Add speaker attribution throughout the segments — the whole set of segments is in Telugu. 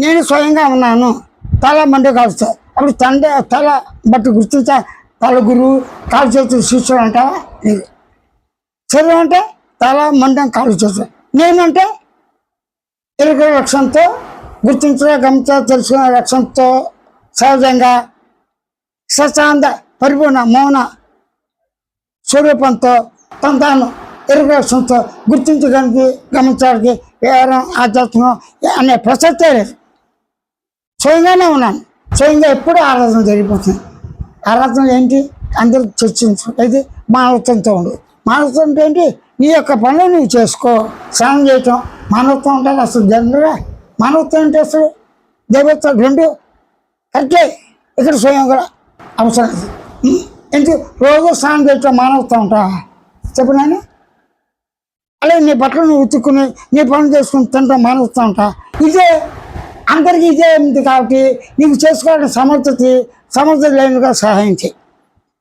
Speaker 1: నేను స్వయంగా ఉన్నాను. తల మండి కాల్స్తా. అప్పుడు తల బట్టి గుర్తించా. తల గురువు, కాలు చేతులు శిష్యుడు అంటావా? నీకు శరీరం అంటే తల మండం కాలు చేతులు. నేనంటే ఎరుక లక్ష్యంతో గుర్తించడం, గమనించడం, తెలుసుకునే లక్ష్యంతో సహజంగా స్వచ్ఛంద పరిపూర్ణ మౌన స్వరూపంతో తాను ఎరుక లక్ష్యంతో గుర్తించడానికి, గమనించడానికి వ్యవహారం, ఆధ్యాత్మికం అనే ప్రసక్తే లేదు. స్వయంగానే ఉన్నాను. స్వయంగా ఎప్పుడు ఆరాధన జరిగిపోతుంది. ఆరాధన ఏంటి? అందరూ చర్చించు. అయితే మానవత్వంతో ఉండు. మానవత్వం అంటే ఏంటి? నీ యొక్క పనులు నువ్వు చేసుకో. స్నానం చేయటం మానవత్వం ఉంటుంది. అసలు జనరల్గా మానవత్వం అంటే అసలు దేవత రెండు కరెక్టే. ఇక్కడ స్వయం కూడా అవసరం. ఎందుకు రోజు స్నానం చేయటం మానవత్వం ఉంటా చెప్పినాను. అలాగే నీ బట్టలు నువ్వు ఉతుక్కుని నీ పనులు చేసుకుని తింటాం మానవత్వం ఉంటా. ఇదే అందరికీ ఇదే ఉంది కాబట్టి నీకు చేసుకోవాలని సమర్థత లేనిగా సహాయం చేయి.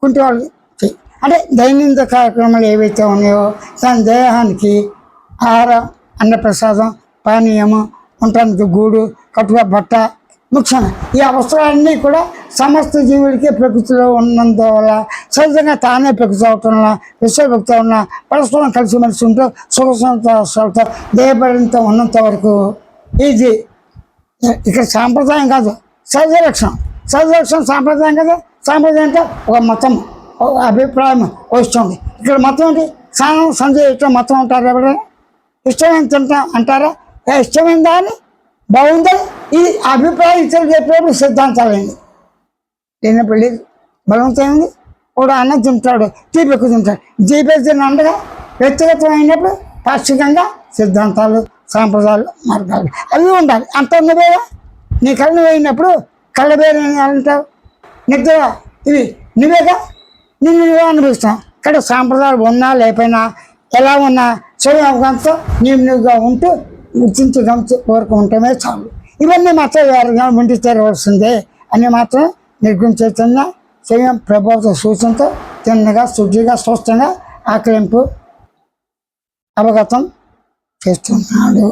Speaker 1: కుంటి వాళ్ళు చెయ్యి. అంటే దైనందిక కార్యక్రమాలు ఏవైతే ఉన్నాయో దాని దేహానికి ఆహారం, అన్నప్రసాదం, పానీయము, ఉండటానికి గూడు, కట్టుగా బట్ట ముఖ్యమైన ఈ అవసరాలన్నీ కూడా సమస్త జీవులకి ప్రకృతిలో ఉన్నందువల్ల సహజంగా తానే ప్రకృతి అవటం వల్ల విశ్వభక్తి ఉన్న పరస్పరం కలిసిమెలిసి ఉంటూ సుఖ సంతోషాలతో దేహపడంత ఉన్నంత వరకు ఇది ఇక్కడ సాంప్రదాయం కాదు, సహజ లక్షణం. సహజ లక్షణం సాంప్రదాయం కదా. సాంప్రదాయం అంటే ఒక మతం, ఒక అభిప్రాయం వస్తుంది. ఇక్కడ మతం ఏంటి? స్నానం సంజయ్ మతం అంటారు. ఎవరైనా ఇష్టమైన తింటాం అంటారా? ఇష్టమైందా అని బాగుందని ఈ అభిప్రాయం ఇతరులు చెప్పేప్పుడు సిద్ధాంతాలండి. లేనప్పుడు లేదు. బలవంతం ఏముంది? కూడా అన్నం తింటాడు, తీపి ఎక్కువ తింటాడు. తీపి తిన్న అండగా వ్యక్తిగతం అయినప్పుడు పాక్షికంగా సిద్ధాంతాలు, సాంప్రదాయాలు, మార్గాలు అవి ఉండాలి. అంత నువ్వేగా నీ కళ్ళు అయినప్పుడు కళ్ళ పేరు అంటావు. నిద్ర ఇవి నువ్వేగా, నిన్ను నువ్వే అనిపిస్తాం. ఇక్కడ సాంప్రదాయాలు ఉన్నా లేకపోయినా ఎలా ఉన్నా స్వయం అవగాహనతో నువ్వుగా ఉంటూ గుర్తించి గమనించి వరకు ఉంటమే చాలు. ఇవన్నీ మాత్రం వేరుగా ముందు తెరవలసిందే అని మాత్రం నిర్గుణ చైతన్య స్వయం ప్రభావ సూచనతో తిన్నగా, శుద్ధిగా, స్పష్టంగా ఆకలింపు అవగతం చేస్తున్నాడు.